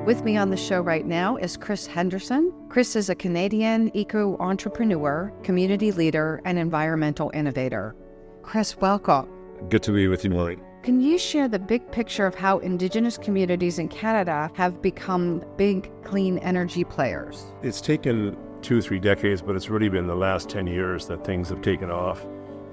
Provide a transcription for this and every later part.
With me on the show right now is Chris Henderson. Chris is a Canadian eco-entrepreneur, community leader, and environmental innovator. Chris, welcome. Good to be with you, Maureen. Can you share the big picture of how Indigenous communities in Canada have become big clean energy players? It's taken 2 or 3 decades, but it's really been the last 10 years that things have taken off,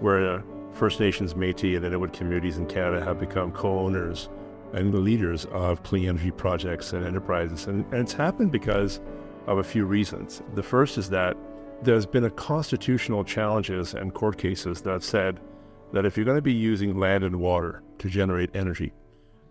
where First Nations, Métis, and Inuit communities in Canada have become co-owners and the leaders of clean energy projects and enterprises. And it's happened because of a few reasons. The first is that there's been a constitutional challenges and court cases that said that if you're going to be using land and water to generate energy,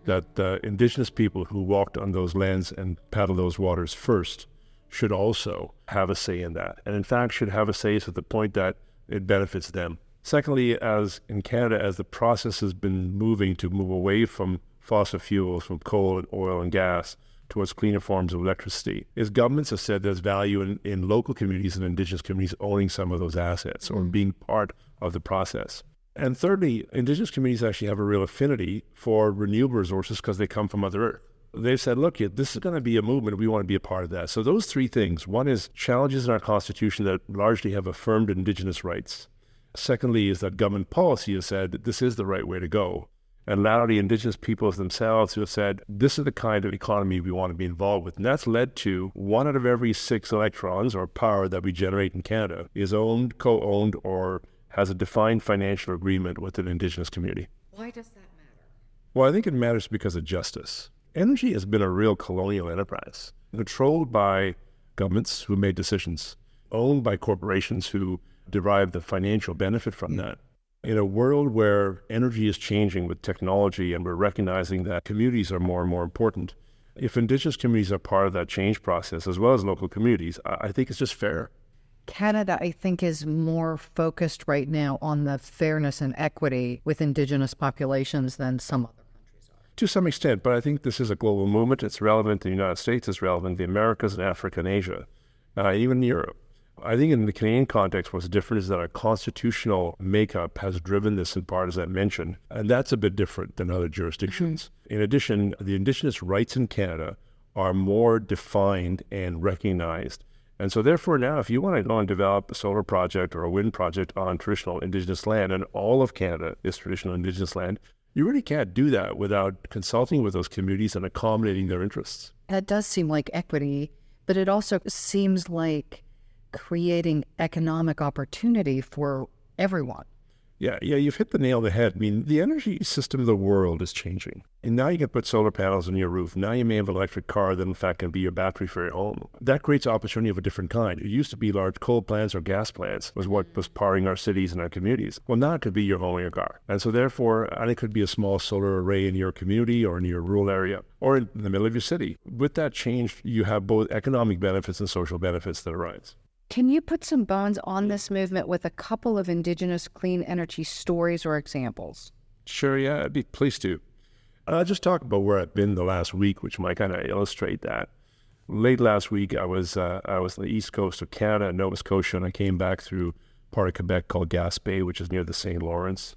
that the Indigenous people who walked on those lands and paddled those waters first should also have a say in that. And in fact, should have a say to the point that it benefits them. Secondly, as in Canada, as the process has been moving to move away from fossil fuels, from coal and oil and gas, towards cleaner forms of electricity, is governments have said there's value in local communities and Indigenous communities owning some of those assets or being part of the process. And thirdly, Indigenous communities actually have a real affinity for renewable resources because they come from Mother Earth. They've said, look, this is going to be a movement. We want to be a part of that. So those three things. One is challenges in our Constitution that largely have affirmed Indigenous rights. Secondly is that government policy has said that this is the right way to go. And allowed the Indigenous peoples themselves who have said, this is the kind of economy we want to be involved with. And that's led to 1 out of every 6 electrons or power that we generate in Canada is owned, co-owned, or has a defined financial agreement with an Indigenous community. Why does that matter? Well, I think it matters because of justice. Energy has been a real colonial enterprise, controlled by governments who made decisions, owned by corporations who derive the financial benefit from that. In a world where energy is changing with technology and we're recognizing that communities are more and more important, if Indigenous communities are part of that change process, as well as local communities, I think it's just fair. Canada, I think, is more focused right now on the fairness and equity with Indigenous populations than some other countries are. To some extent, but I think this is a global movement. It's relevant in the United States, it's relevant in the Americas and Africa and Asia, even Europe. I think in the Canadian context, what's different is that our constitutional makeup has driven this in part, as I mentioned, and that's a bit different than other jurisdictions. In addition, the Indigenous rights in Canada are more defined and recognized. And so therefore now, if you want to go and develop a solar project or a wind project on traditional Indigenous land, and all of Canada is traditional Indigenous land, you really can't do that without consulting with those communities and accommodating their interests. That does seem like equity, but it also seems like creating economic opportunity for everyone. Yeah, you've hit the nail on the head. I mean, the energy system of the world is changing. And now you can put solar panels on your roof. Now you may have an electric car that in fact can be your battery for your home. That creates opportunity of a different kind. It used to be large coal plants or gas plants was what was powering our cities and our communities. Well, now it could be your home or your car. And so therefore, and it could be a small solar array in your community or in your rural area or in the middle of your city. With that change, you have both economic benefits and social benefits that arise. Can you put some bones on this movement with a couple of Indigenous clean energy stories or examples? Sure, yeah, I'd be pleased to. I'll just talk about where I've been the last week, which might kind of illustrate that. Late last week, I was on the east coast of Canada, Nova Scotia, and I came back through part of Quebec called Gaspé, which is near the St. Lawrence.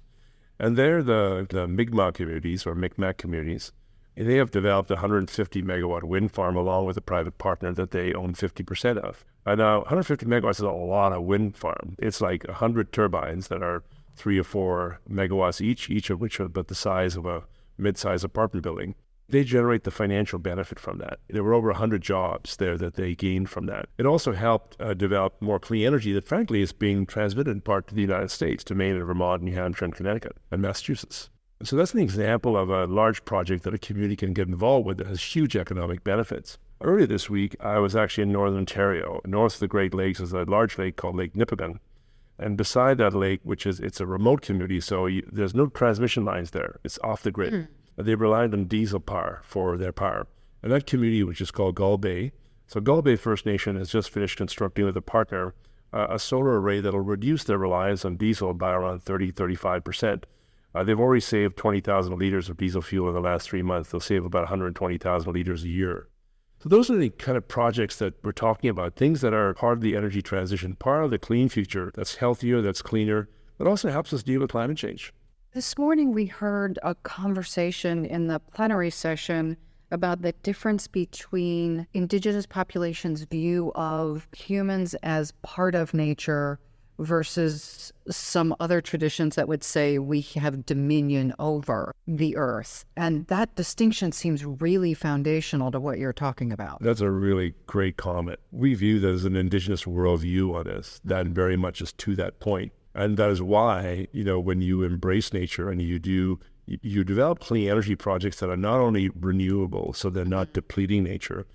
And there, the Mi'kmaq communities, or Micmac communities, they have developed a 150 megawatt wind farm along with a private partner that they own 50% of. And now 150 megawatts is a lot of wind farm. It's like 100 turbines that are 3 or 4 megawatts each of which are about the size of a mid-sized apartment building. They generate the financial benefit from that. There were over 100 jobs there that they gained from that. It also helped develop more clean energy that frankly is being transmitted in part to the United States, to Maine and Vermont, New Hampshire and Connecticut and Massachusetts. So that's an example of a large project that a community can get involved with that has huge economic benefits. Earlier this week, I was actually in northern Ontario. North of the Great Lakes is a large lake called Lake Nipigon. And beside that lake, it's a remote community, so there's no transmission lines there. It's off the grid. They relied on diesel power for their power. And that community, which is called Gull Bay, so Gull Bay First Nation has just finished constructing with a partner a solar array that will reduce their reliance on diesel by around 30-35%. They've already saved 20,000 liters of diesel fuel in the last 3 months. They'll save about 120,000 liters a year. So those are the kind of projects that we're talking about, things that are part of the energy transition, part of the clean future that's healthier, that's cleaner, that also helps us deal with climate change. This morning we heard a conversation in the plenary session about the difference between Indigenous populations' view of humans as part of nature versus some other traditions that would say we have dominion over the earth. And that distinction seems really foundational to what you're talking about. That's a really great comment. We view that as an Indigenous worldview on this. That very much is to that point. And that is why, when you embrace nature and you develop clean energy projects that are not only renewable, so they're not depleting nature,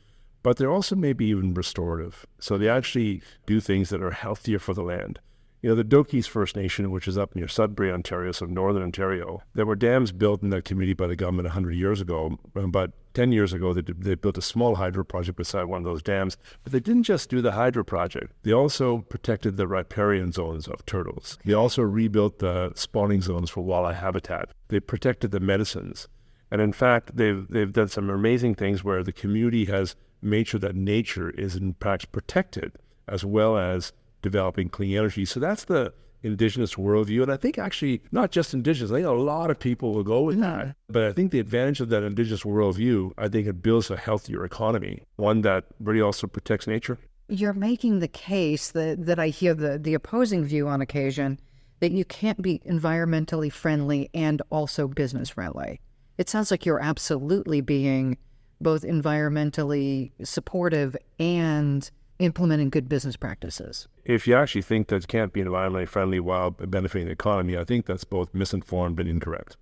but they're also maybe even restorative. So they actually do things that are healthier for the land. The Doki's First Nation, which is up near Sudbury, Ontario, so northern Ontario, there were dams built in that community by the government 100 years ago. But 10 years ago, they built a small hydro project beside one of those dams. But they didn't just do the hydro project. They also protected the riparian zones of turtles. They also rebuilt the spawning zones for walleye habitat. They protected the medicines. And in fact, they've done some amazing things where the community has made sure that nature is in fact protected, as well as developing clean energy. So that's the Indigenous worldview. And I think actually not just Indigenous, I think a lot of people will go with that. But I think the advantage of that Indigenous worldview, I think it builds a healthier economy, one that really also protects nature. You're making the case that I hear the opposing view on occasion, that you can't be environmentally friendly and also business friendly. It sounds like you're absolutely being both environmentally supportive and implementing good business practices. If you actually think that it can't be environmentally friendly while benefiting the economy, I think that's both misinformed and incorrect.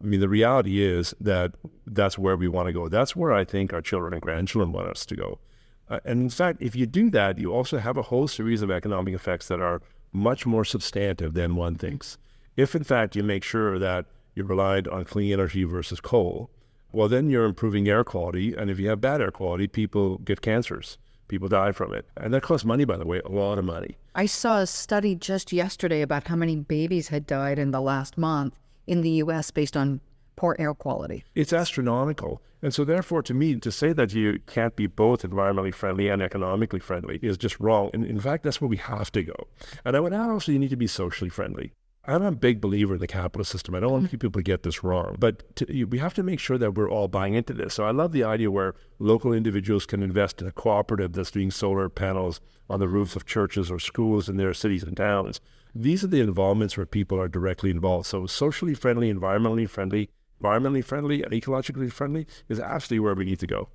I mean, the reality is that that's where we want to go. That's where I think our children and grandchildren want us to go. And in fact, if you do that, you also have a whole series of economic effects that are much more substantive than one thinks. If in fact you make sure that you're reliant on clean energy versus coal, well, then you're improving air quality. And if you have bad air quality, people get cancers. People die from it. And that costs money, by the way, a lot of money. I saw a study just yesterday about how many babies had died in the last month in the U.S. based on poor air quality. It's astronomical. And so therefore, to me, to say that you can't be both environmentally friendly and economically friendly is just wrong. And in fact, that's where we have to go. And I would add also, you need to be socially friendly. I'm a big believer in the capitalist system. I don't want people to get this wrong, but we have to make sure that we're all buying into this. So I love the idea where local individuals can invest in a cooperative that's doing solar panels on the roofs of churches or schools in their cities and towns. These are the involvements where people are directly involved. So socially friendly, environmentally friendly, and ecologically friendly is absolutely where we need to go.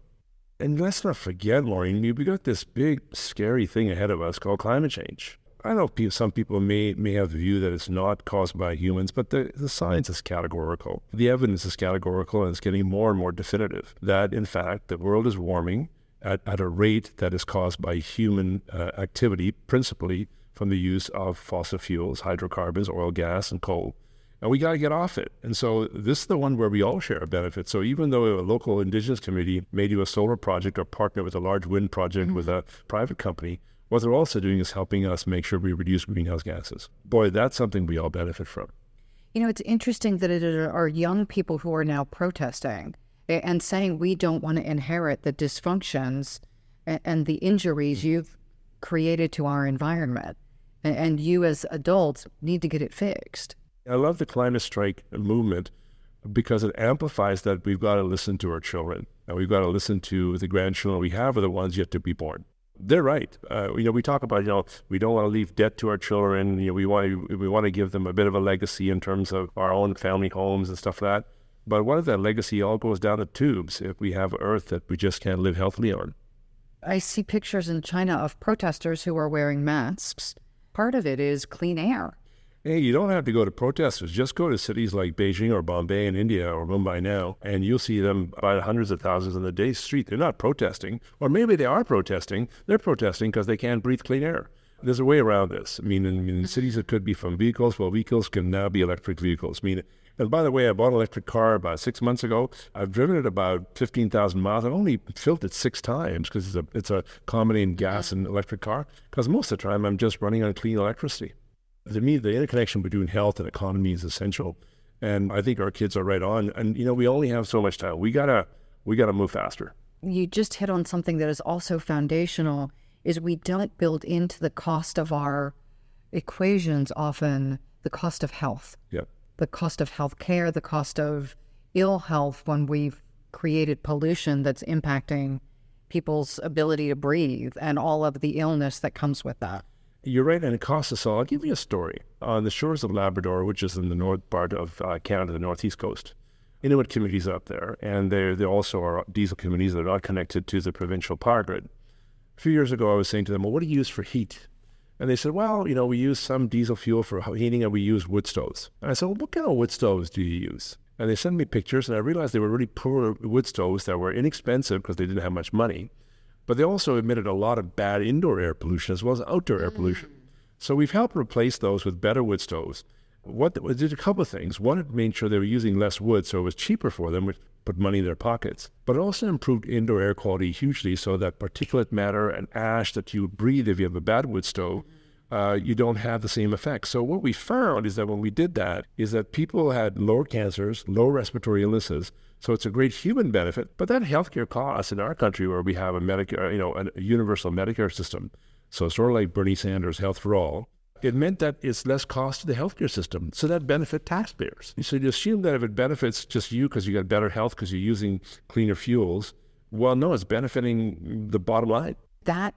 And let's not forget, Maureen, we got this big, scary thing ahead of us called climate change. I know some people may have the view that it's not caused by humans, but the science is categorical. The evidence is categorical, and it's getting more and more definitive that, in fact, the world is warming at a rate that is caused by human activity, principally from the use of fossil fuels, hydrocarbons, oil, gas, and coal. And we got to get off it. And so this is the one where we all share a benefit. So even though a local Indigenous community may do a solar project or partner with a large wind project with a private company, what they're also doing is helping us make sure we reduce greenhouse gases. Boy, that's something we all benefit from. It's interesting that it are young people who are now protesting and saying we don't want to inherit the dysfunctions and the injuries you've created to our environment. And you as adults need to get it fixed. I love the climate strike movement because it amplifies that we've got to listen to our children. And we've got to listen to the grandchildren we have or the ones yet to be born. They're right. We talk about, we don't want to leave debt to our children. We want to give them a bit of a legacy in terms of our own family homes and stuff like that. But what if that legacy all goes down the tubes if we have Earth that we just can't live healthily on? I see pictures in China of protesters who are wearing masks. Part of it is clean air. Hey, you don't have to go to protesters. Just go to cities like Beijing or Bombay in India or Mumbai now, and you'll see them by hundreds of thousands on the day street. They're not protesting, or maybe they are protesting. They're protesting because they can't breathe clean air. There's a way around this. In cities it could be from vehicles. Well, vehicles can now be electric vehicles. And by the way, I bought an electric car about 6 months ago. I've driven it about 15,000 miles. I've only filled it 6 times because it's a combination gas and electric car. Because most of the time I'm just running on clean electricity. To me, the interconnection between health and economy is essential, and I think our kids are right on. And we only have so much time. We gotta move faster. You just hit on something that is also foundational: is we don't build into the cost of our equations often the cost of health. Yeah. The cost of health care, the cost of ill health when we've created pollution that's impacting people's ability to breathe and all of the illness that comes with that. You're right, and it costs us all. I'll give you a story. On the shores of Labrador, which is in the north part of Canada, the northeast coast, Inuit communities up there, and they also are diesel communities that are not connected to the provincial power grid. A few years ago, I was saying to them, well, what do you use for heat? And they said, well, we use some diesel fuel for heating and we use wood stoves. And I said, well, what kind of wood stoves do you use? And they sent me pictures, and I realized they were really poor wood stoves that were inexpensive because they didn't have much money. But they also emitted a lot of bad indoor air pollution as well as outdoor air pollution. So we've helped replace those with better wood stoves. We did a couple of things. One, it made sure they were using less wood, so it was cheaper for them, which put money in their pockets. But it also improved indoor air quality hugely, so that particulate matter and ash that you breathe if you have a bad wood stove, you don't have the same effect. So what we found is that when we did that, is that people had lower cancers, low respiratory illnesses. So it's a great human benefit. But that healthcare costs in our country, where we have a Medicare, a universal Medicare system, so sort of like Bernie Sanders' Health for All, it meant that it's less cost to the healthcare system. So that benefit taxpayers. So you assume that if it benefits just you because you got better health because you're using cleaner fuels, well, no, it's benefiting the bottom line. That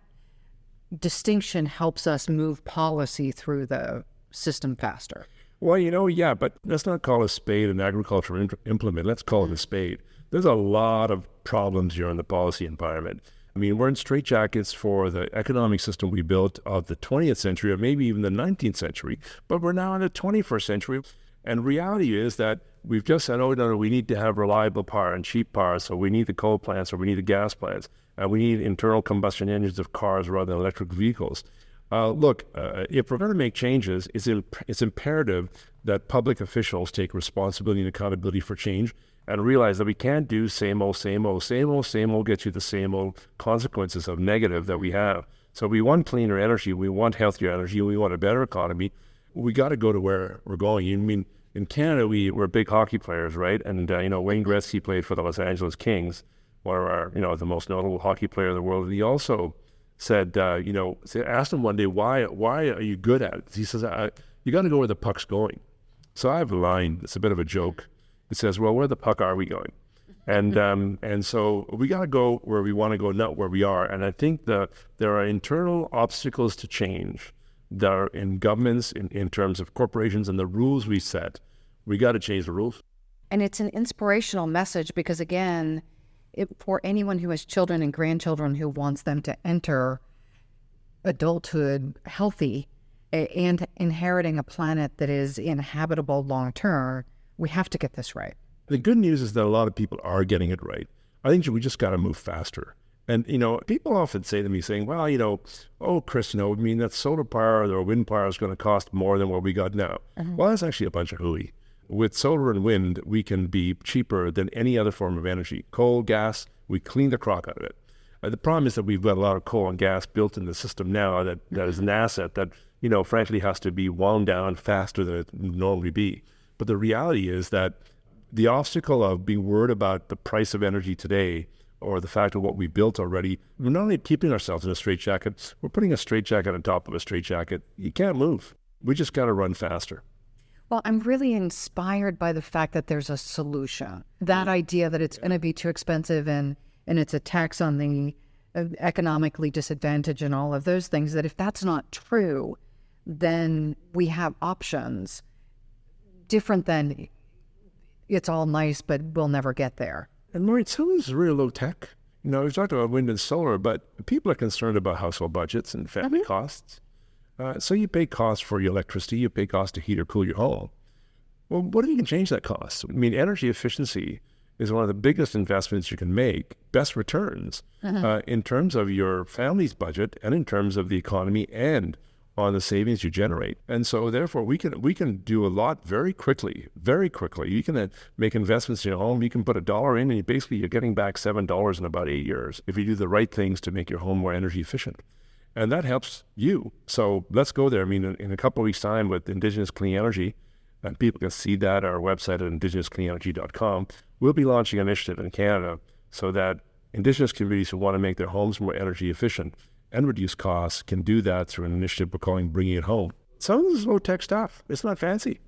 distinction helps us move policy through the system faster. Well, yeah, but let's not call a spade an agricultural implement. Let's call it a spade. There's a lot of problems here in the policy environment. I mean, we're in straitjackets for the economic system we built of the 20th century or maybe even the 19th century, but we're now in the 21st century. And reality is that we've just said, oh, no, we need to have reliable power and cheap power, so we need the coal plants or we need the gas plants, and we need internal combustion engines of cars rather than electric vehicles. If we're going to make changes, it's imperative that public officials take responsibility and accountability for change and realize that we can't do same old gets you the same old consequences of negative that we have. So we want cleaner energy, we want healthier energy, we want a better economy. We got to go to where we're going. I mean, in Canada, we're big hockey players, right? And, Wayne Gretzky played for the Los Angeles Kings, one of our, the most notable hockey player in the world. And he also said, asked him one day, why are you good at it? He says, you got to go where the puck's going. So I have a line, it's a bit of a joke. It says, well, where the puck are we going? And so we got to go where we want to go, not where we are. And I think that there are internal obstacles to change that are in governments, in terms of corporations and the rules we set. We got to change the rules. And it's an inspirational message because, again, for anyone who has children and grandchildren who wants them to enter adulthood healthy and inheriting a planet that is inhabitable long term, we have to get this right. The good news is that a lot of people are getting it right. I think we just got to move faster. And, people often say to me saying, well, oh, Chris, that solar power or wind power is going to cost more than what we got now. Well, that's actually a bunch of hooey. With solar and wind, we can be cheaper than any other form of energy. Coal, gas, we clean the crock out of it. The problem is that we've got a lot of coal and gas built in the system now that is an asset that, frankly has to be wound down faster than it would normally be. But the reality is that the obstacle of being worried about the price of energy today or the fact of what we built already, we're not only keeping ourselves in a straitjacket, we're putting a straitjacket on top of a straitjacket. You can't move. We just got to run faster. Well, I'm really inspired by the fact that there's a solution. That idea that it's going to be too expensive and it's a tax on the economically disadvantaged and all of those things, that if that's not true, then we have options different than it's all nice, but we'll never get there. And Maureen, some of this is really low tech. We've talked about wind and solar, but people are concerned about household budgets and family costs. So you pay costs for your electricity, you pay costs to heat or cool your home. Well, what if you can change that cost? I mean, energy efficiency is one of the biggest investments you can make, best returns in terms of your family's budget and in terms of the economy and on the savings you generate. And so therefore we can do a lot very quickly. You can make investments in your home. You can put $1 in and you're getting back $7 in about 8 years if you do the right things to make your home more energy efficient. And that helps you. So let's go there. I mean, in a couple of weeks' time with Indigenous Clean Energy, and people can see that at our website at indigenouscleanenergy.com, we'll be launching an initiative in Canada so that Indigenous communities who want to make their homes more energy efficient and reduce costs can do that through an initiative we're calling Bringing It Home. Some of this is low-tech stuff. It's not fancy.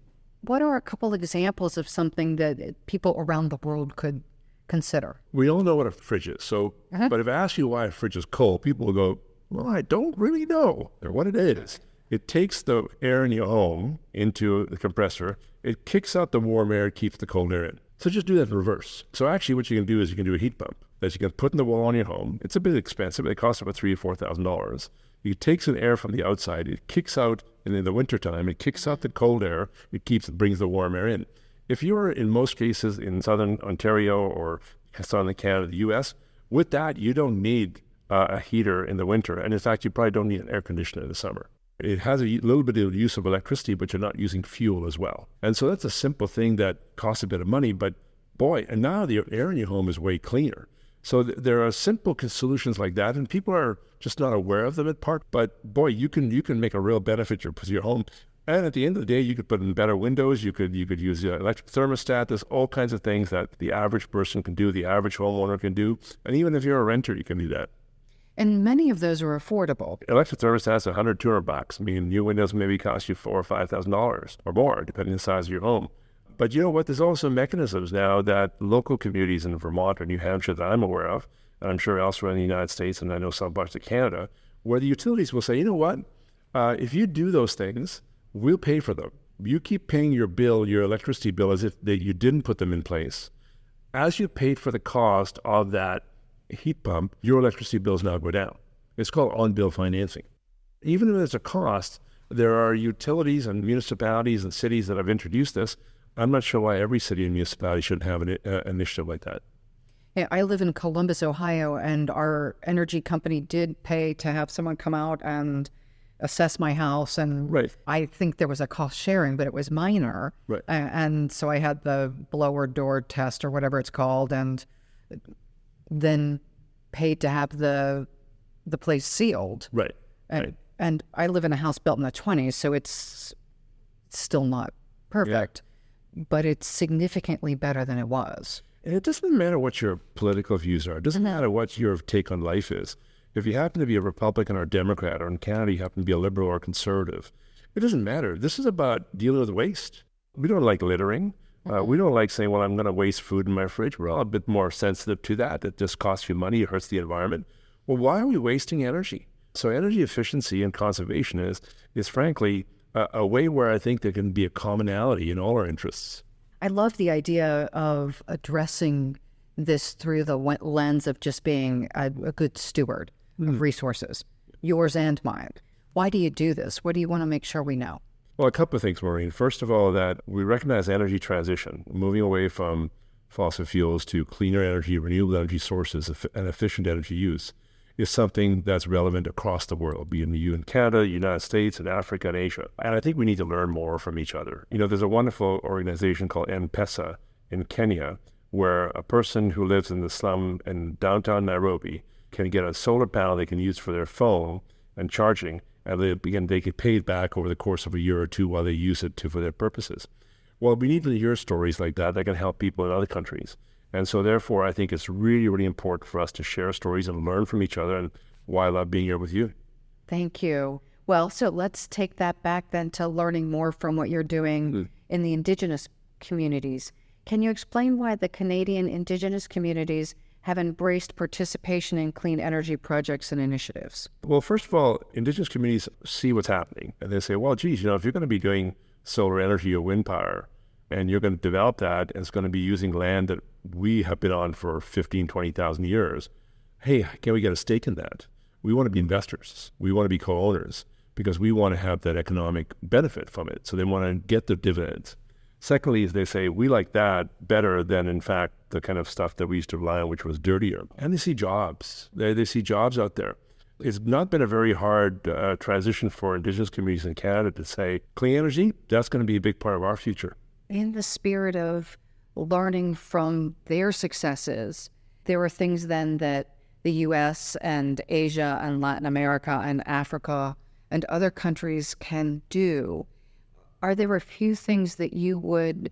What are a couple examples of something that people around the world could consider? We all know what a fridge is. So, but if I ask you why a fridge is cold, people will go, well, I don't really know what it is. It takes the air in your home into the compressor. It kicks out the warm air, keeps the cold air in. So just do that in reverse. So actually what you can do is you can do a heat pump that you can put in the wall on your home. It's a bit expensive. It costs about $3,000 or $4,000. It takes an air from the outside. It kicks out, and in the wintertime, it kicks out the cold air. It brings the warm air in. If you're in most cases in southern Ontario or southern Canada, the U.S., with that, you don't need a heater in the winter. And in fact, you probably don't need an air conditioner in the summer. It has a little bit of use of electricity, but you're not using fuel as well. And so that's a simple thing that costs a bit of money, but boy, and now the air in your home is way cleaner. So there are simple solutions like that, and people are just not aware of them at part, but boy, you can make a real benefit to your home. And at the end of the day, you could put in better windows, you could use electric thermostat. There's all kinds of things that the average person can do, the average homeowner can do. And even if you're a renter, you can do that. And many of those are affordable. Electric thermostats $100, $200. I mean, new windows maybe cost you $4,000 or $5,000 or more, depending on the size of your home. But you know what? There's also mechanisms now that local communities in Vermont or New Hampshire that I'm aware of, and I'm sure elsewhere in the United States, and I know some parts of Canada, where the utilities will say, you know what? If you do those things, we'll pay for them. You keep paying your bill, your electricity bill, as if you didn't put them in place. As you paid for the cost of that heat pump, your electricity bills now go down. It's called on-bill financing. Even if there's a cost, there are utilities and municipalities and cities that have introduced this. I'm not sure why every city and municipality shouldn't have an initiative like that. Yeah, I live in Columbus, Ohio, and our energy company did pay to have someone come out and assess my house. And right. I think there was a cost sharing, but it was minor. Right. And so I had the blower door test or whatever it's called, and then paid to have the place sealed. Right. And I live in a house built in the 20s, so it's still not perfect, but it's significantly better than it was. And it doesn't matter what your political views are. It doesn't matter what your take on life is. If you happen to be a Republican or a Democrat, or in Canada you happen to be a liberal or conservative, it doesn't matter. This is about dealing with waste. We don't like littering. We don't like saying, well, I'm going to waste food in my fridge. We're all a bit more sensitive to that. It just costs you money. It hurts the environment. Well, why are we wasting energy? So energy efficiency and conservation is frankly a way where I think there can be a commonality in all our interests. I love the idea of addressing this through the lens of just being a good steward of resources, yours and mine. Why do you do this? What do you want to make sure we know? Well, a couple of things, Maureen. First of all, that we recognize energy transition, moving away from fossil fuels to cleaner energy, renewable energy sources, and efficient energy use is something that's relevant across the world, be it in Canada, United States, and Africa, and Asia. And I think we need to learn more from each other. You know, there's a wonderful organization called M-Pesa in Kenya, where a person who lives in the slum in downtown Nairobi can get a solar panel they can use for their phone and charging, and they get paid back over the course of a year or two while they use it for their purposes. Well, we need to hear stories like that can help people in other countries. And so therefore, I think it's really, really important for us to share stories and learn from each other, and why I love being here with you. Thank you. Well, so let's take that back then to learning more from what you're doing in the Indigenous communities. Can you explain why the Canadian Indigenous communities have embraced participation in clean energy projects and initiatives? Well, first of all, Indigenous communities see what's happening, and they say, well, geez, if you're going to be doing solar energy or wind power, and you're going to develop that, and it's going to be using land that we have been on for 15, 20,000 years, hey, can we get a stake in that? We want to be investors. We want to be co-owners because we want to have that economic benefit from it. So they want to get the dividends. Secondly, is they say, we like that better than, in fact, the kind of stuff that we used to rely on, which was dirtier. And they see jobs. They see jobs out there. It's not been a very hard transition for Indigenous communities in Canada to say, clean energy, that's going to be a big part of our future. In the spirit of learning from their successes, there are things then that the U.S. and Asia and Latin America and Africa and other countries can do. Are there a few things that you would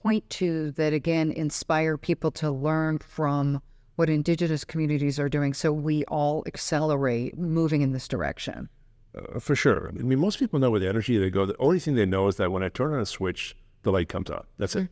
point to that, again, inspire people to learn from what Indigenous communities are doing so we all accelerate moving in this direction? For sure. I mean, most people know with energy, they go, the only thing they know is that when I turn on a switch, the light comes on. That's it.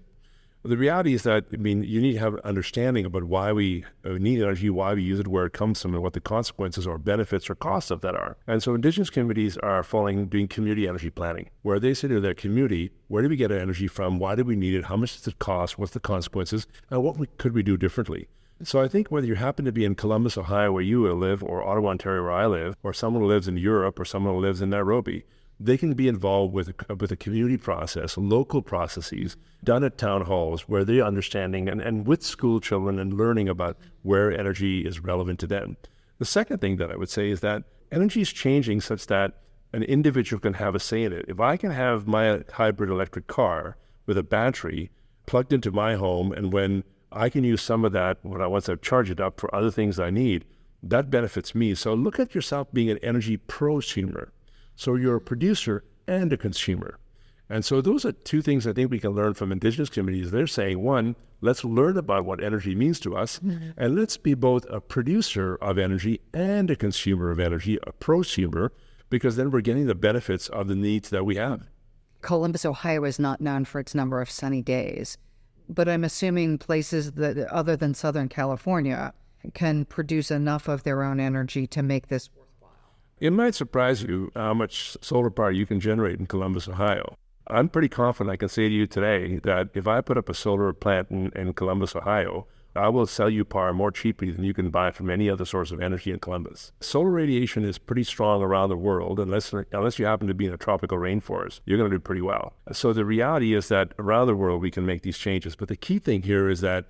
The reality is that, you need to have an understanding about why we need energy, why we use it, where it comes from, and what the consequences or benefits or costs of that are. And so Indigenous communities are doing community energy planning, where they say to their community, where do we get our energy from? Why do we need it? How much does it cost? What's the consequences? And could we do differently? So I think whether you happen to be in Columbus, Ohio, where you live, or Ottawa, Ontario, where I live, or someone who lives in Europe, or someone who lives in Nairobi, they can be involved with a community process, local processes, done at town halls where they're understanding and with school children and learning about where energy is relevant to them. The second thing that I would say is that energy is changing such that an individual can have a say in it. If I can have my hybrid electric car with a battery plugged into my home, and when I can use some of that once I've charged it up for other things I need, that benefits me. So look at yourself being an energy prosumer. So you're a producer and a consumer. And so those are two things I think we can learn from Indigenous communities. They're saying, one, let's learn about what energy means to us, and let's be both a producer of energy and a consumer of energy, a prosumer, because then we're getting the benefits of the needs that we have. Columbus, Ohio is not known for its number of sunny days, but I'm assuming places that, other than Southern California, can produce enough of their own energy to make this worthwhile. It might surprise you how much solar power you can generate in Columbus, Ohio. I'm pretty confident I can say to you today that if I put up a solar plant in Columbus, Ohio, I will sell you power more cheaply than you can buy from any other source of energy in Columbus. Solar radiation is pretty strong around the world. Unless you happen to be in a tropical rainforest, you're going to do pretty well. So the reality is that around the world we can make these changes. But the key thing here is that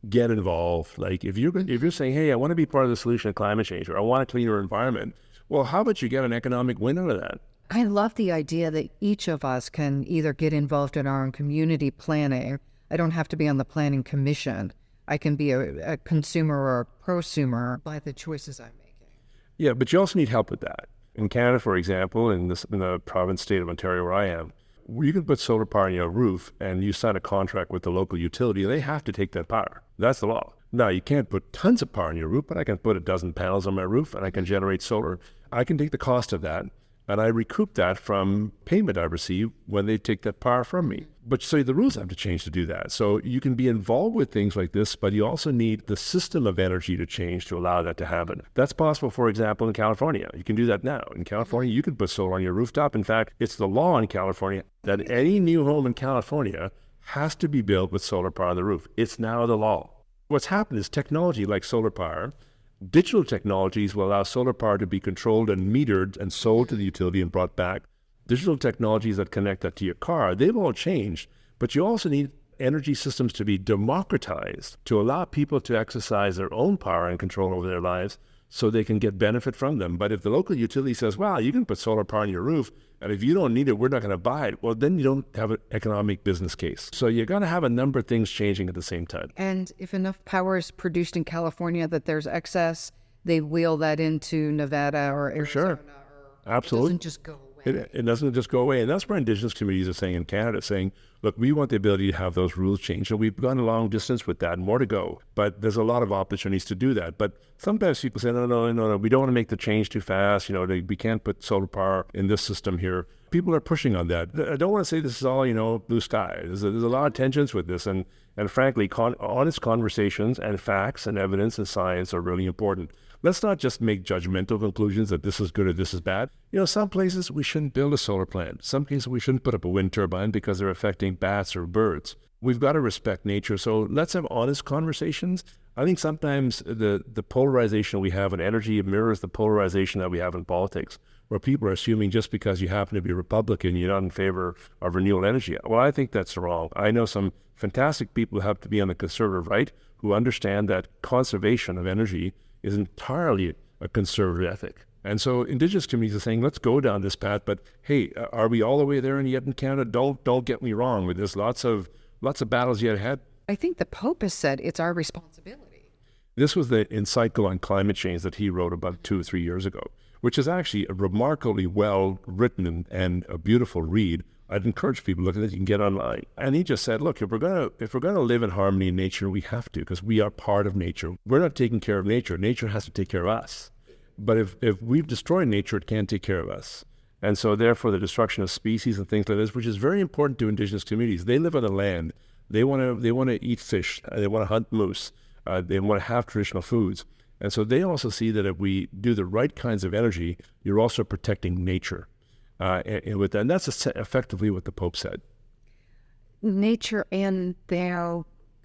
get involved. Like if you're saying, hey, I want to be part of the solution of climate change, or I want a cleaner environment, well, how about you get an economic win out of that? I love the idea that each of us can either get involved in our own community planning. I don't have to be on the planning commission. I can be a consumer or a prosumer by the choices I'm making. Yeah, but you also need help with that. In Canada, for example, in the province state of Ontario where I am, you can put solar power on your roof and you sign a contract with the local utility. They have to take that power. That's the law. Now, you can't put tons of power on your roof, but I can put a dozen panels on my roof and I can generate solar. I can take the cost of that and I recoup that from payment I receive when they take that power from me. But so the rules have to change to do that. So you can be involved with things like this, but you also need the system of energy to change to allow that to happen. That's possible, for example, in California. You can do that now. In California, you can put solar on your rooftop. In fact, it's the law in California that any new home in California has to be built with solar power on the roof. It's now the law. What's happened is technology like solar power, digital technologies will allow solar power to be controlled and metered and sold to the utility and brought back. Digital technologies that connect that to your car, they've all changed, but you also need energy systems to be democratized to allow people to exercise their own power and control over their lives so they can get benefit from them. But if the local utility says, well, you can put solar power on your roof, and if you don't need it, we're not going to buy it, well, then you don't have an economic business case. So you're going to have a number of things changing at the same time. And if enough power is produced in California that there's excess, they wheel that into Nevada or Arizona. Sure. Absolutely. It doesn't just go away. It doesn't just go away. And that's where Indigenous communities are saying in Canada, saying, look, we want the ability to have those rules changed. And we've gone a long distance with that, more to go. But there's a lot of opportunities to do that. But sometimes people say, no, we don't want to make the change too fast. We can't put solar power in this system here. People are pushing on that. I don't want to say this is all, blue sky. There's a lot of tensions with this. And frankly, honest conversations and facts and evidence and science are really important. Let's not just make judgmental conclusions that this is good or this is bad. Some places we shouldn't build a solar plant. Some places we shouldn't put up a wind turbine because they're affecting bats or birds. We've got to respect nature. So let's have honest conversations. I think sometimes the polarization we have in energy mirrors the polarization that we have in politics, where people are assuming just because you happen to be a Republican, you're not in favor of renewable energy. Well, I think that's wrong. I know some fantastic people who have to be on the conservative right who understand that conservation of energy is entirely a conservative ethic. And so Indigenous communities are saying, let's go down this path, but hey, are we all the way there yet in Canada? Don't get me wrong, there's lots of battles yet ahead. I think the Pope has said it's our responsibility. This was the encyclical on climate change that he wrote about 2 or 3 years ago, which is actually a remarkably well written and a beautiful read. I'd encourage people to look at it. You can get online. And he just said, look, if we're going to live in harmony in nature, we have to, because we are part of nature. We're not taking care of nature. Nature has to take care of us. But if we've destroyed nature, it can't take care of us. And so therefore the destruction of species and things like this, which is very important to Indigenous communities. They live on a land They want to eat fish. They want to hunt moose. They want to have traditional foods. And so they also see that if we do the right kinds of energy, you're also protecting nature. And with that, and that's effectively what the Pope said. Nature and their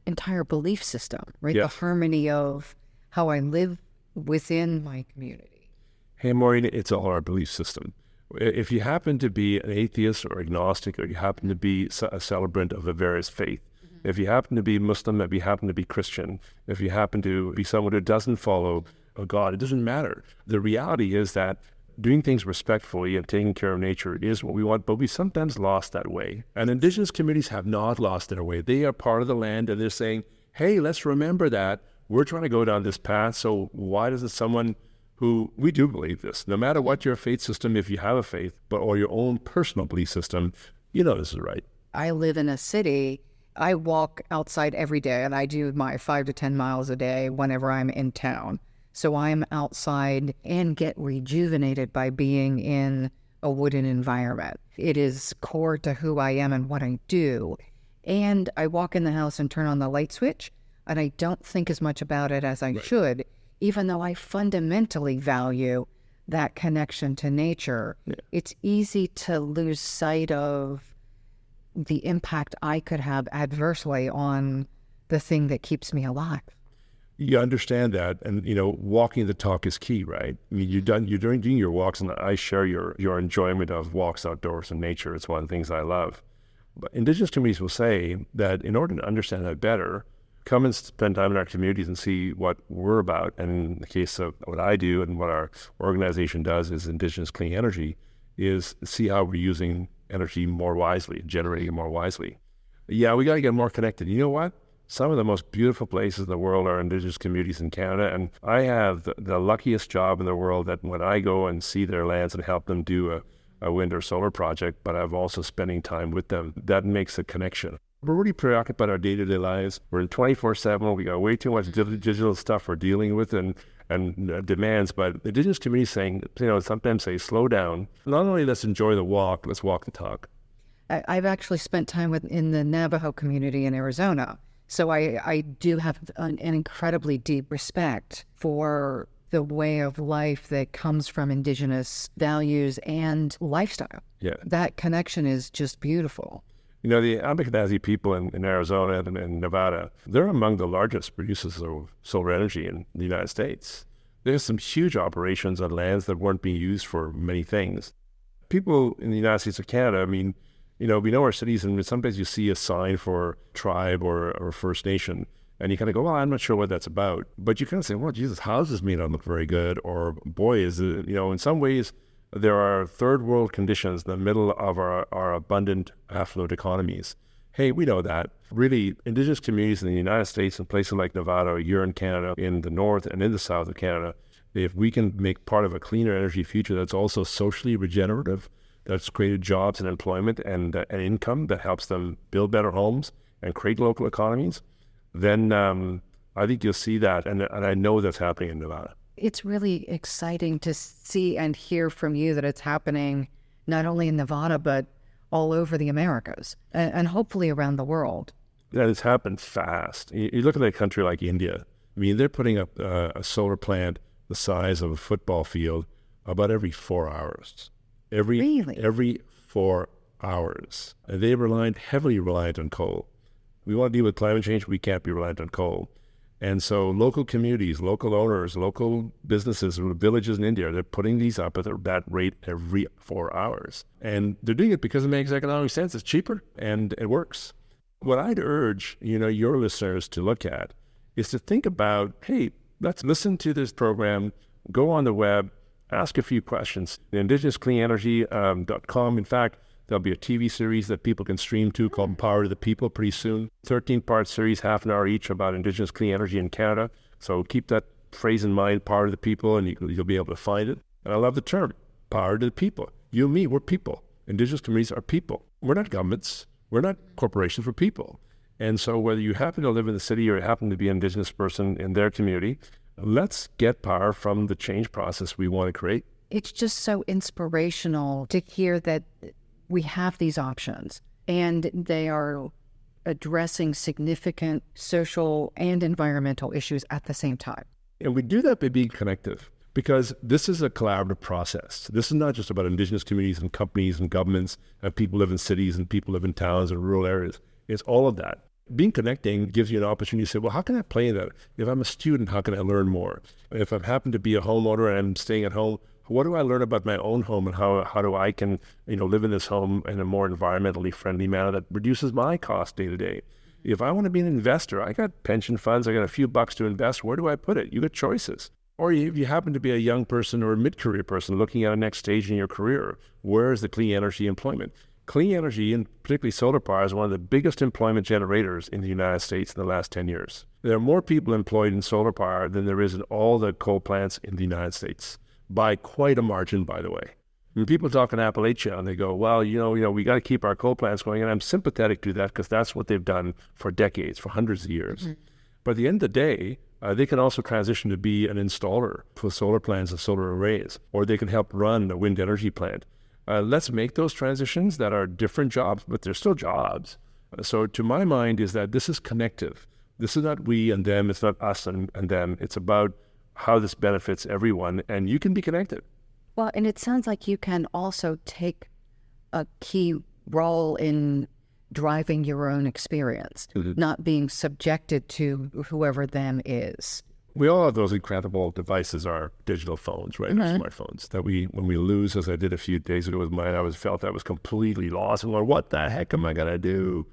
entire belief system, right? Yeah. The harmony of how I live within my community. Hey, Maureen, it's all our belief system. If you happen to be an atheist or agnostic, or you happen to be a celebrant of a various faith, if you happen to be Muslim, if you happen to be Christian, if you happen to be someone who doesn't follow a God, it doesn't matter. The reality is that doing things respectfully and taking care of nature is what we want, but we sometimes lost that way. And Indigenous communities have not lost their way. They are part of the land, and they're saying, hey, let's remember that. We're trying to go down this path, so why doesn't someone who, we do believe this, no matter what your faith system, if you have a faith, or your own personal belief system, you know this is right. I live in a city. I walk outside every day, and I do my 5 to 10 miles a day whenever I'm in town. So I'm outside and get rejuvenated by being in a wooden environment. It is core to who I am and what I do. And I walk in the house and turn on the light switch, and I don't think as much about it as I should, even though I fundamentally value that connection to nature. Yeah. It's easy to lose sight of the impact I could have adversely on the thing that keeps me alive. You understand that, and walking the talk is key, right? I mean, you're doing your walks, and I share your enjoyment of walks outdoors and nature. It's one of the things I love. But Indigenous communities will say that in order to understand that better, come and spend time in our communities and see what we're about. And in the case of what I do and what our organization does is Indigenous Clean Energy, is see how we're using energy more wisely, generating it more wisely. Yeah, we got to get more connected. You know what? Some of the most beautiful places in the world are Indigenous communities in Canada, and I have the luckiest job in the world that when I go and see their lands and help them do a wind or solar project, but I'm also spending time with them, that makes a connection. We're really preoccupied with our day-to-day lives. We're in 24/7. We got way too much digital stuff we're dealing with and demands, but Indigenous communities saying, sometimes say, slow down. Not only let's enjoy the walk, let's walk the talk. I've actually spent time in the Navajo community in Arizona. So I do have an incredibly deep respect for the way of life that comes from Indigenous values and lifestyle. Yeah. That connection is just beautiful. The Abenaki people in Arizona and Nevada, they're among the largest producers of solar energy in the United States. There's some huge operations on lands that weren't being used for many things. People in the United States or Canada, we know our cities, and sometimes you see a sign for tribe or First Nation, and you kind of go, well, I'm not sure what that's about. But you kind of say, well, Jesus, houses may not look very good, or boy, is it, in some ways, there are third world conditions in the middle of our abundant, affluent economies. Hey, we know that. Really, Indigenous communities in the United States and places like Nevada, or here in Canada, in the north and in the south of Canada, if we can make part of a cleaner energy future that's also socially regenerative, that's created jobs and employment and income that helps them build better homes and create local economies, then I think you'll see that, and I know that's happening in Nevada. It's really exciting to see and hear from you that it's happening not only in Nevada, but all over the Americas and hopefully around the world. That it's happened fast. You look at a country like India. They're putting up a solar plant the size of a football field about every 4 hours. Every 4 hours. And they're heavily reliant on coal. We want to deal with climate change, we can't be reliant on coal. And so local communities, local owners, local businesses, villages in India, they're putting these up at that rate every 4 hours. And they're doing it because it makes economic sense. It's cheaper and it works. What I'd urge, your listeners to look at is to think about, hey, let's listen to this program, go on the web, ask a few questions. IndigenousCleanEnergy.com. In fact, there'll be a TV series that people can stream to called Power to the People pretty soon. 13-part series, half an hour each, about Indigenous clean energy in Canada. So keep that phrase in mind, Power to the People, and you'll be able to find it. And I love the term, Power to the People. You and me, we're people. Indigenous communities are people. We're not governments. We're not corporations. We're people. And so whether you happen to live in the city or you happen to be an Indigenous person in their community, let's get power from the change process we want to create. It's just so inspirational to hear that we have these options and they are addressing significant social and environmental issues at the same time. And we do that by being connective, because this is a collaborative process. This is not just about Indigenous communities and companies and governments and people live in cities and people live in towns and rural areas. It's all of that. Being connecting gives you an opportunity to say, well, how can I play in that? If I'm a student, how can I learn more? If I happen to be a homeowner and I'm staying at home, what do I learn about my own home and how do I can live in this home in a more environmentally friendly manner that reduces my cost day to day? If I want to be an investor, I got pension funds, I got a few bucks to invest. Where do I put it? You got choices. Or if you happen to be a young person or a mid-career person looking at a next stage in your career, where is the clean energy employment? Clean energy, and particularly solar power, is one of the biggest employment generators in the United States in the last 10 years. There are more people employed in solar power than there is in all the coal plants in the United States, by quite a margin, by the way. When people talk in Appalachia and they go, well, we got to keep our coal plants going, and I'm sympathetic to that because that's what they've done for decades, for hundreds of years. Mm-hmm. But at the end of the day, they can also transition to be an installer for solar plants and solar arrays, or they can help run a wind energy plant. Let's make those transitions that are different jobs, but they're still jobs. So to my mind is that this is connective. This is not we and them. It's not us and them. It's about how this benefits everyone, and you can be connected. Well, and it sounds like you can also take a key role in driving your own experience, not being subjected to whoever them is. We all have those incredible devices, our digital phones, right? Mm-hmm. Our smartphones that when we lose, as I did a few days ago with mine, I felt I was completely lost. And what the heck am I going to do?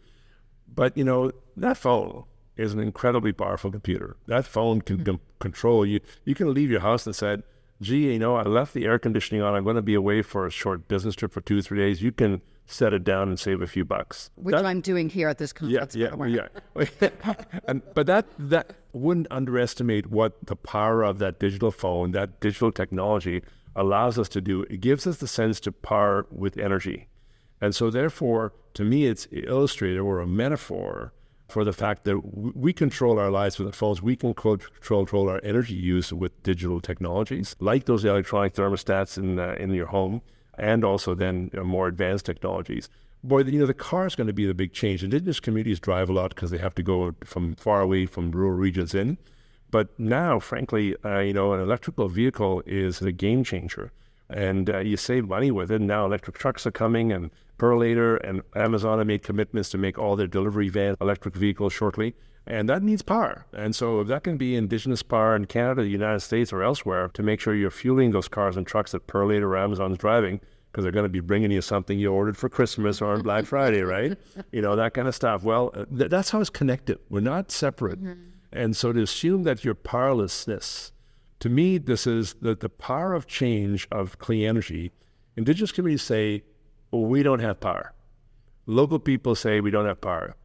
But, that phone is an incredibly powerful computer. That phone can control you. You can leave your house and said, gee, I left the air conditioning on. I'm going to be away for a short business trip for 2 or 3 days. You can set it down and save a few bucks. Which I'm doing here at this conference. Yeah. But that wouldn't underestimate what the power of that digital phone, that digital technology allows us to do. It gives us the sense to power with energy. And so therefore, to me, it's illustrative or a metaphor for the fact that we control our lives with our phones. We can control our energy use with digital technologies, like those electronic thermostats in your home, and also then more advanced technologies. Boy, the car is going to be the big change. Indigenous communities drive a lot because they have to go from far away from rural regions in. But now, frankly, an electrical vehicle is a game changer. And you save money with it. Now electric trucks are coming, and Perlator and Amazon have made commitments to make all their delivery vans electric vehicles shortly. And that needs power. And so if that can be Indigenous power in Canada, the United States, or elsewhere to make sure you're fueling those cars and trucks that Perlator or Amazon's driving, because they're going to be bringing you something you ordered for Christmas or on Black Friday, right? That kind of stuff. Well, that's how it's connected. We're not separate. Mm-hmm. And so to assume that your powerlessness, to me, this is the power of change of clean energy. Indigenous communities say, well, we don't have power. Local people say we don't have power.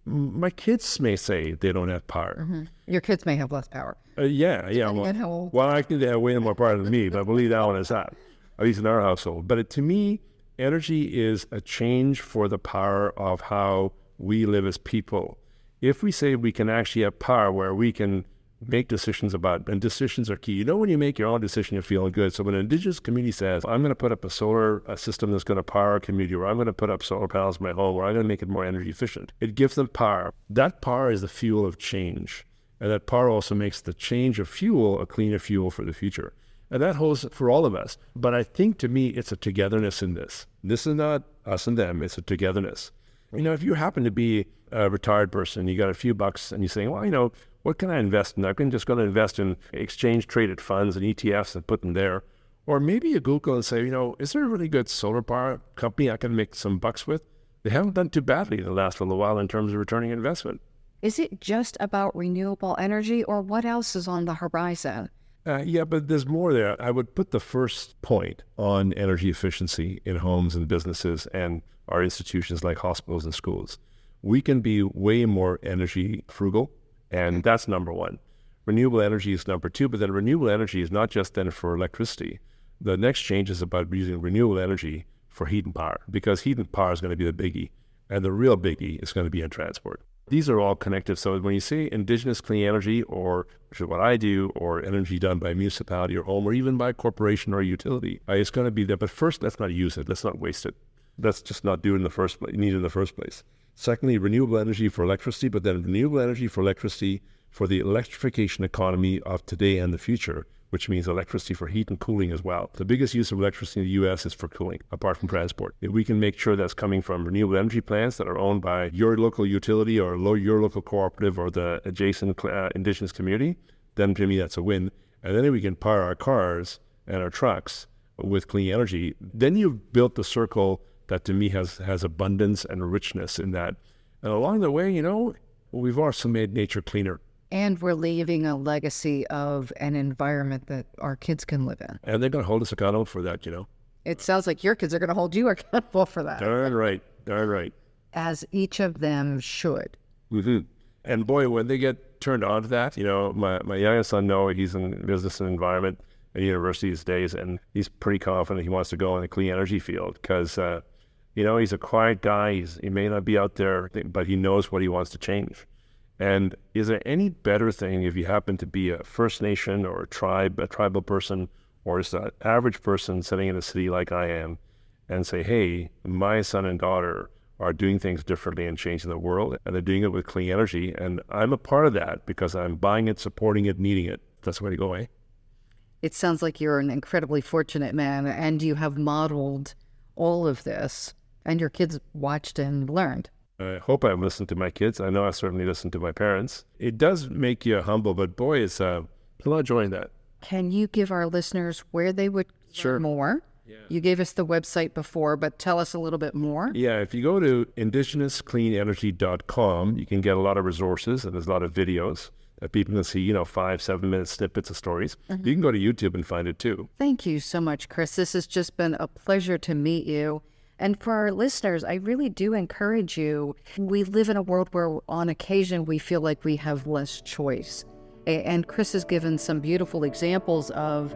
My kids may say they don't have power. Mm-hmm. Your kids may have less power. Yeah. Well, I think they have way more power than me, but I believe that one is that, at least in our household. But to me, energy is a change for the power of how we live as people. If we say we can actually have power where we can make decisions about, and decisions are key. When you make your own decision, you're feeling good. So when an Indigenous community says, I'm going to put up a solar system that's going to power a community, or I'm going to put up solar panels in my home, or I'm going to make it more energy efficient, it gives them power. That power is the fuel of change. And that power also makes the change of fuel a cleaner fuel for the future. And that holds for all of us. But I think to me, it's a togetherness in this. This is not us and them, it's a togetherness. If you happen to be a retired person, you got a few bucks and you're saying, well, what can I invest in? I'm just going to invest in exchange-traded funds and ETFs and put them there. Or maybe you Google and say, is there a really good solar power company I can make some bucks with? They haven't done too badly in the last little while in terms of returning investment. Is it just about renewable energy, or what else is on the horizon? Yeah, but there's more there. I would put the first point on energy efficiency in homes and businesses and our institutions like hospitals and schools. We can be way more energy frugal. And that's number one. Renewable energy is number two, but then renewable energy is not just then for electricity. The next change is about using renewable energy for heat and power, because heat and power is going to be the biggie, and the real biggie is going to be in transport. These are all connected. So when you say Indigenous clean energy, or which is what I do, or energy done by a municipality or home, or even by a corporation or a utility, it's going to be there. But first, let's not use it. Let's not waste it. Let's just not do it in the first place. Need it in the first place. Secondly, renewable energy for electricity, but then renewable energy for electricity for the electrification economy of today and the future, which means electricity for heat and cooling as well. The biggest use of electricity in the U.S. is for cooling, apart from transport. If we can make sure that's coming from renewable energy plants that are owned by your local utility or your local cooperative or the adjacent Indigenous community, then to me that's a win. And then if we can power our cars and our trucks with clean energy, then you've built the circle that to me has abundance and richness in that. And along the way, we've also made nature cleaner. And we're leaving a legacy of an environment that our kids can live in. And they're going to hold us accountable for that, It sounds like your kids are going to hold you accountable for that. Darn right. As each of them should. Mm-hmm. And boy, when they get turned on to that, my youngest son, Noah, he's in business and environment at university these days, and he's pretty confident he wants to go in the clean energy field because, he's a quiet guy. He may not be out there, but he knows what he wants to change. And is there any better thing if you happen to be a First Nation or a tribal person, or just an average person sitting in a city like I am and say, hey, my son and daughter are doing things differently and changing the world, and they're doing it with clean energy, and I'm a part of that because I'm buying it, supporting it, needing it. That's the way to go, eh? It sounds like you're an incredibly fortunate man, and you have modeled all of this, and your kids watched and learned. I hope I've listened to my kids. I know I certainly listened to my parents. It does make you humble, but boy, it's a lot of joy in that. Can you give our listeners where they would learn more? Yeah. You gave us the website before, but tell us a little bit more. Yeah, if you go to indigenouscleanenergy.com, you can get a lot of resources, and there's a lot of videos that people can see, 5-7 minute snippets of stories. Mm-hmm. You can go to YouTube and find it too. Thank you so much, Chris. This has just been a pleasure to meet you. And for our listeners, I really do encourage you. We live in a world where on occasion we feel like we have less choice. And Chris has given some beautiful examples of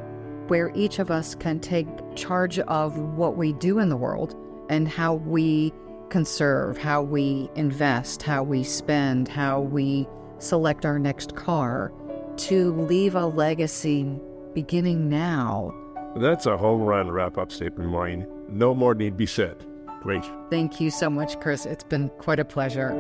where each of us can take charge of what we do in the world and how we conserve, how we invest, how we spend, how we select our next car to leave a legacy beginning now. That's a home run wrap-up statement, Maureen. No more need be said. Great. Thank you so much, Chris. It's been quite a pleasure.